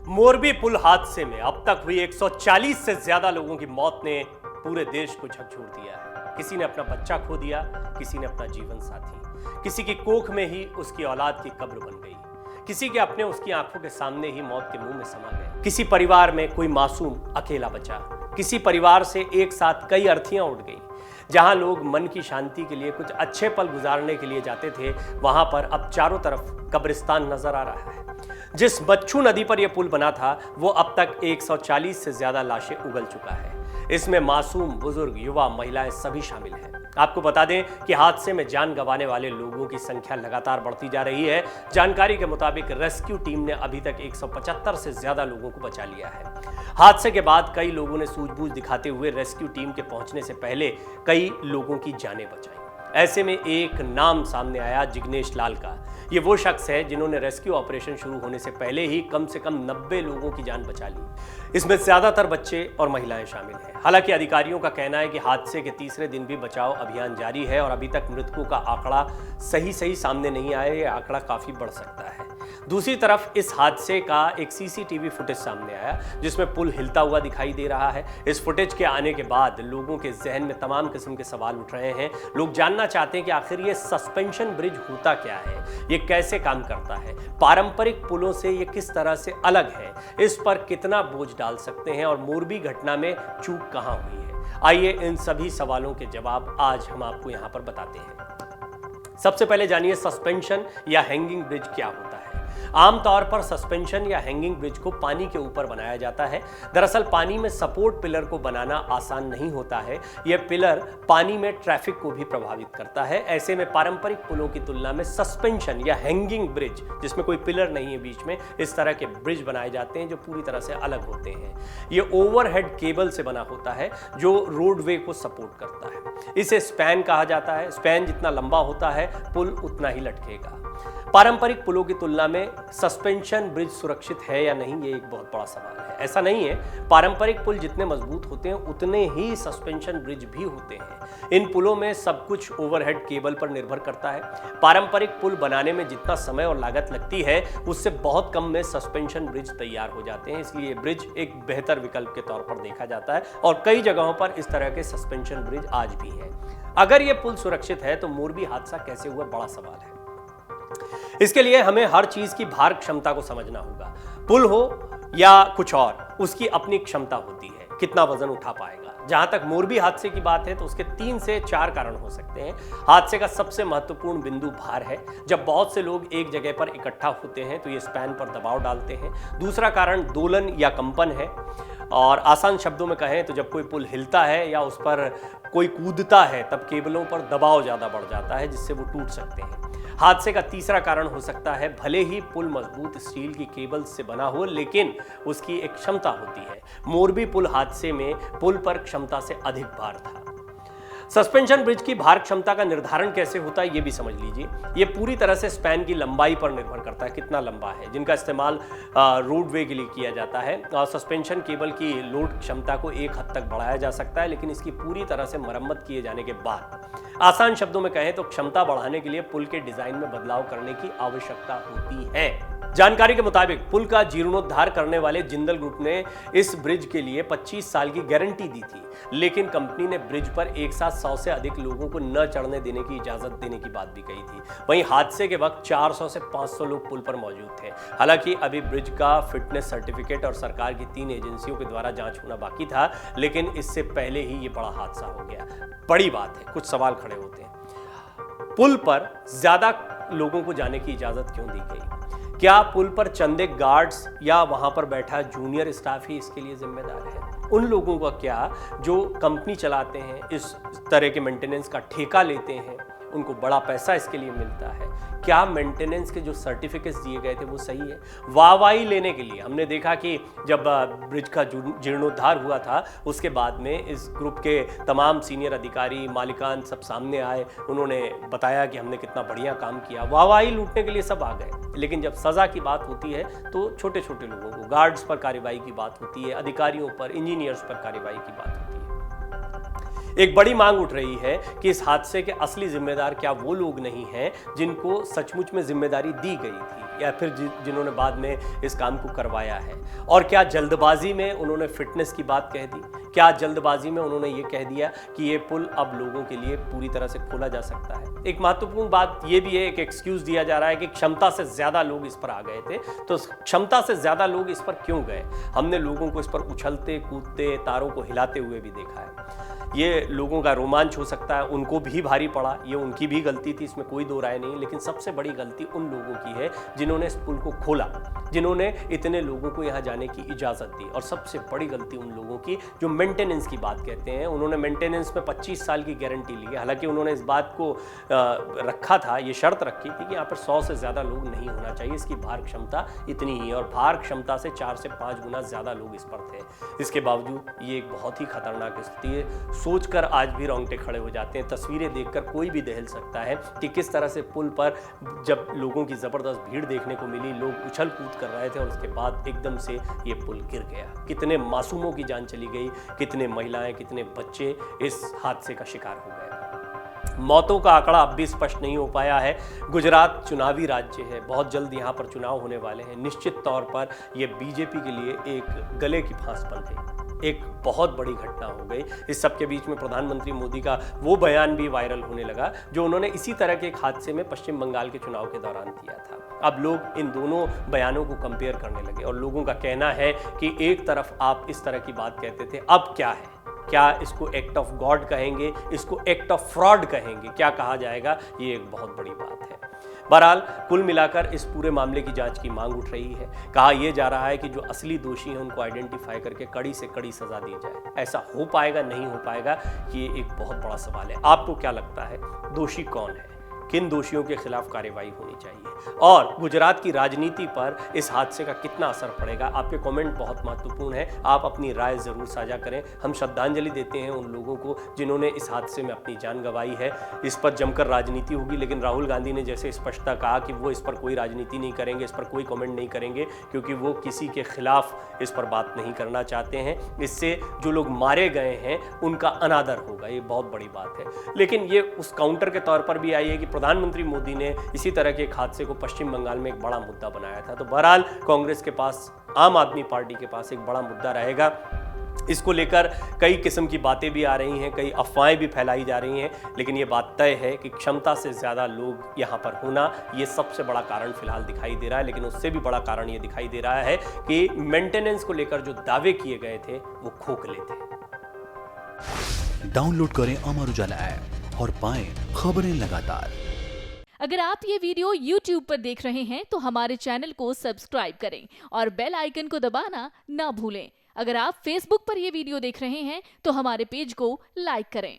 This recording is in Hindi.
मोरबी पुल हादसे में अब तक हुई 140 से ज्यादा लोगों की मौत ने पूरे देश को झकझोर दिया है। किसी ने अपना बच्चा खो दिया, किसी ने अपना जीवन साथी, किसी की कोख में ही उसकी औलाद की कब्र बन गई, किसी के अपने उसकी आंखों के सामने ही मौत के मुंह में समा गए। किसी परिवार में कोई मासूम अकेला बचा, किसी परिवार से एक साथ कई अर्थियां उड़ गई। जहां लोग मन की शांति के लिए कुछ अच्छे पल गुजारने के लिए जाते थे, वहां पर अब चारों तरफ कब्रिस्तान नजर आ रहा है। जिस बच्चू नदी पर यह पुल बना था, वो अब तक 140 से ज्यादा लाशें उगल चुका है। इसमें मासूम, बुजुर्ग, युवा, महिलाएं सभी शामिल हैं। आपको बता दें कि हादसे में जान गंवाने वाले लोगों की संख्या लगातार बढ़ती जा रही है। जानकारी के मुताबिक रेस्क्यू टीम ने अभी तक 175 से ज्यादा लोगों को बचा लिया है। हादसे के बाद कई लोगों ने सूझबूझ दिखाते हुए रेस्क्यू टीम के पहुंचने से पहले कई लोगों की जानें बचाई। ऐसे में एक नाम सामने आया, जिग्नेश लाल का। ये वो शख्स है जिन्होंने रेस्क्यू ऑपरेशन शुरू होने से पहले ही कम से कम 90 लोगों की जान बचा ली। इसमें ज्यादातर बच्चे और महिलाएं शामिल हैं। हालांकि अधिकारियों का कहना है कि हादसे के तीसरे दिन भी बचाव अभियान जारी है और अभी तक मृतकों का आंकड़ा सही सामने नहीं आया। ये आंकड़ा काफी बढ़ सकता है। दूसरी तरफ इस हादसे का एक सीसीटीवी फुटेज सामने आया, जिसमें पुल हिलता हुआ दिखाई दे रहा है। इस फुटेज के आने के बाद लोगों के जहन में तमाम किस्म के सवाल उठ रहे हैं। लोग जानना चाहते हैं कि आखिर ये सस्पेंशन ब्रिज होता क्या है, ये कैसे काम करता है, पारंपरिक पुलों से ये किस तरह से अलग है, इस पर कितना बोझ डाल सकते हैं और मोरबी घटना में चूक कहां हुई है। आइए इन सभी सवालों के जवाब आज हम आपको यहां पर बताते हैं। सबसे पहले जानिए सस्पेंशन या हैंगिंग ब्रिज क्या होता है। आमतौर पर सस्पेंशन या हैंगिंग ब्रिज को पानी के ऊपर बनाया जाता है। दरअसल पानी में सपोर्ट पिलर को बनाना आसान नहीं होता है। यह पिलर पानी में ट्रैफिक को भी प्रभावित करता है। ऐसे में पारंपरिक पुलों की तुलना में सस्पेंशन या हैंगिंग ब्रिज, जिसमें कोई पिलर नहीं है बीच में, इस तरह के ब्रिज बनाए जाते हैं जो पूरी तरह से अलग होते हैं। ये ओवरहेड केबल से बना होता है जो रोडवे को सपोर्ट करता है। इसे स्पैन कहा जाता है। स्पैन जितना लंबा होता है, पुल उतना ही लटकेगा। पारंपरिक पुलों की तुलना में सस्पेंशन ब्रिज सुरक्षित है या नहीं, ये एक बहुत बड़ा सवाल है। ऐसा नहीं है। पारंपरिक पुल जितने मजबूत होते हैं, उतने ही सस्पेंशन ब्रिज भी होते हैं। इन पुलों में सब कुछ ओवरहेड केबल पर निर्भर करता है। पारंपरिक पुल बनाने में जितना समय और लागत लगती है, उससे बहुत कम में सस्पेंशन ब्रिज तैयार हो जाते हैं। इसलिए ब्रिज एक बेहतर विकल्प के तौर पर देखा जाता है और कई जगहों पर इस तरह के सस्पेंशन ब्रिज आज भी हैं। अगर यह पुल सुरक्षित है तो मोरबी हादसा कैसे हुआ, बड़ा सवाल है। इसके लिए हमें हर चीज की भार क्षमता को समझना होगा। पुल हो या कुछ और, उसकी अपनी क्षमता होती है, कितना वजन उठा पाएगा। जहां तक मोरबी हादसे की बात है तो उसके 3 से 4 कारण हो सकते हैं। हादसे का सबसे महत्वपूर्ण बिंदु भार है। जब बहुत से लोग एक जगह पर इकट्ठा होते हैं तो ये स्पैन पर दबाव डालते हैं। दूसरा कारण दोलन या कंपन है। और आसान शब्दों में कहें तो जब कोई पुल हिलता है या उस पर कोई कूदता है, तब केबलों पर दबाव ज्यादा बढ़ जाता है, जिससे वो टूट सकते हैं। हादसे का तीसरा कारण हो सकता है, भले ही पुल मजबूत स्टील की केबल से बना हो, लेकिन उसकी एक क्षमता होती है। मोरबी पुल हादसे में पुल पर क्षमता से अधिक भार था। सस्पेंशन ब्रिज की भार क्षमता का निर्धारण कैसे होता है, ये भी समझ लीजिए। ये पूरी तरह से स्पैन की लंबाई पर निर्भर करता है, कितना लंबा है, जिनका इस्तेमाल रोडवे के लिए किया जाता है। सस्पेंशन केबल की लोड क्षमता को एक हद तक बढ़ाया जा सकता है, लेकिन इसकी पूरी तरह से मरम्मत किए जाने के बाद। आसान शब्दों में कहें तो क्षमता बढ़ाने के लिए पुल के डिजाइन में बदलाव करने की आवश्यकता होती है। जानकारी के मुताबिक पुल का जीर्णोद्धार करने वाले जिंदल ग्रुप ने इस ब्रिज के लिए 25 साल की गारंटी दी थी, लेकिन कंपनी ने ब्रिज पर एक साथ 100 से अधिक लोगों को न चढ़ने देने की इजाजत देने की बात भी कही थी। वहीं हादसे के वक्त 400 से 500 लोग पुल पर मौजूद थे। हालांकि अभी ब्रिज का फिटनेस सर्टिफिकेट और सरकार की 3 एजेंसियों के द्वारा जांच होना बाकी था, लेकिन इससे पहले ही ये बड़ा हादसा हो गया। बड़ी बात है, कुछ सवाल खड़े होते हैं। पुल पर ज्यादा लोगों को जाने की इजाजत क्यों दी गई? क्या पुल पर चंदे गार्ड्स या वहां पर बैठा जूनियर स्टाफ ही इसके लिए जिम्मेदार है? उन लोगों का क्या जो कंपनी चलाते हैं, इस तरह के मेंटेनेंस का ठेका लेते हैं, उनको बड़ा पैसा इसके लिए मिलता है? क्या मेंटेनेंस के जो सर्टिफिकेट्स दिए गए थे वो सही है? वाहवाही लेने के लिए हमने देखा कि जब ब्रिज का जीर्णोद्धार हुआ था, उसके बाद में इस ग्रुप के तमाम सीनियर अधिकारी, मालिकान सब सामने आए। उन्होंने बताया कि हमने कितना बढ़िया काम किया। वाहवाही लूटने के लिए सब आ गए, लेकिन जब सजा की बात होती है तो छोटे छोटे लोगों को, गार्ड्स पर कार्रवाई की बात होती है, अधिकारियों पर, इंजीनियर्स पर कार्रवाई की बात होती है। एक बड़ी मांग उठ रही है कि इस हादसे के असली जिम्मेदार क्या वो लोग नहीं हैं जिनको सचमुच में जिम्मेदारी दी गई थी? या फिर जिन्होंने बाद में इस काम को करवाया है? और क्या जल्दबाजी में उन्होंने फिटनेस की बात कह दी? क्या जल्दबाजी में उन्होंने ये कह दिया कि ये पुल अब लोगों के लिए पूरी तरह से खोला जा सकता है? एक महत्वपूर्ण बात ये भी है, एक एक्सक्यूज दिया जा रहा है कि क्षमता से ज्यादा लोग इस पर आ गए थे। तो क्षमता से ज्यादा लोग इस पर क्यों गए? हमने लोगों को इस पर उछलते कूदते, तारों को हिलाते हुए भी देखा है। ये लोगों का रोमांच हो सकता है, उनको भी भारी पड़ा, ये उनकी भी गलती थी, इसमें कोई दो राय नहीं। लेकिन सबसे बड़ी गलती उन लोगों की है जिन्होंने इस पुल को खोला, जिन्होंने इतने लोगों को यहाँ जाने की इजाज़त दी। और सबसे बड़ी गलती उन लोगों की जो मेंटेनेंस की बात कहते हैं। उन्होंने मेंटेनेंस में 25 साल की गारंटी ली है। हालांकि उन्होंने इस बात को रखा था, ये शर्त रखी थी कि यहाँ पर 100 से ज़्यादा लोग नहीं होना चाहिए, इसकी भार क्षमता इतनी ही है। और भार क्षमता से 4 से 5 गुना ज़्यादा लोग इस पर थे। इसके बावजूद ये एक बहुत ही खतरनाक स्थिति है। सोचकर आज भी रोंगटे खड़े हो जाते हैं। तस्वीरें देखकर कोई भी दहल सकता है कि किस तरह से पुल पर जब लोगों की ज़बरदस्त भीड़ देखने को मिली, लोग उछल कूद कर रहे थे और उसके बाद एकदम से ये पुल गिर गया। कितने मासूमों की जान चली गई, कितने महिलाएं, कितने बच्चे इस हादसे का शिकार हो गए। मौतों का आंकड़ा अब भी स्पष्ट नहीं हो पाया है। गुजरात चुनावी राज्य है, बहुत जल्द यहाँ पर चुनाव होने वाले हैं। निश्चित तौर पर यह बीजेपी के लिए एक गले की फांस बन गई, एक बहुत बड़ी घटना हो गई। इस सब के बीच में प्रधानमंत्री मोदी का वो बयान भी वायरल होने लगा जो उन्होंने इसी तरह के एक हादसे में पश्चिम बंगाल के चुनाव के दौरान दिया था। अब लोग इन दोनों बयानों को कंपेयर करने लगे और लोगों का कहना है कि एक तरफ आप इस तरह की बात कहते थे, अब क्या है? क्या इसको एक्ट ऑफ गॉड कहेंगे, इसको एक्ट ऑफ फ्रॉड कहेंगे, क्या कहा जाएगा? ये एक बहुत बड़ी बात है। बहरहाल कुल मिलाकर इस पूरे मामले की जांच की मांग उठ रही है। कहा यह जा रहा है कि जो असली दोषी हैं उनको आइडेंटिफाई करके कड़ी से कड़ी सजा दी जाए। ऐसा हो पाएगा, नहीं हो पाएगा, ये एक बहुत बड़ा सवाल है। आपको क्या लगता है, दोषी कौन है? किन दोषियों के खिलाफ कार्रवाई होनी चाहिए? और गुजरात की राजनीति पर इस हादसे का कितना असर पड़ेगा? आपके कमेंट बहुत महत्वपूर्ण है। आप अपनी राय जरूर साझा करें। हम श्रद्धांजलि देते हैं उन लोगों को जिन्होंने इस हादसे में अपनी जान गंवाई है। इस पर जमकर राजनीति होगी, लेकिन राहुल गांधी ने जैसे स्पष्टता कहा कि वो इस पर कोई राजनीति नहीं करेंगे, इस पर कोई कमेंट नहीं करेंगे, क्योंकि वो किसी के खिलाफ इस पर बात नहीं करना चाहते हैं। इससे जो लोग मारे गए हैं उनका अनादर होगा, ये बहुत बड़ी बात है। लेकिन ये उस काउंटर के तौर पर भी आई है कि प्रधानमंत्री मोदी ने इसी तरह के एक हादसे को पश्चिम बंगाल में एक बड़ा मुद्दा बनाया था। तो बहरहाल कांग्रेस के पास, आम आदमी पार्टी के पास एक बड़ा मुद्दा रहेगा। इसको लेकर कई किस्म की बातें भी आ रही हैं, कई अफवाहें भी फैलाई जा रही हैं, लेकिन ये बात तय है कि क्षमता से ज़्यादा लोग यहाँ पर होना, ये सबसे बड़ा कारण फिलहाल दिखाई दे रहा है। लेकिन उससे भी बड़ा कारण ये दिखाई दे रहा है कि मेंटेनेंस को लेकर जो दावे किए गए थे वो खोखले थे। डाउनलोड करें अमर उजाला ऐप और पाएं खबरें लगातार। अगर आप ये वीडियो YouTube पर देख रहे हैं तो हमारे चैनल को सब्सक्राइब करें और बेल आइकन को दबाना ना भूलें। अगर आप Facebook पर ये वीडियो देख रहे हैं तो हमारे पेज को लाइक करें।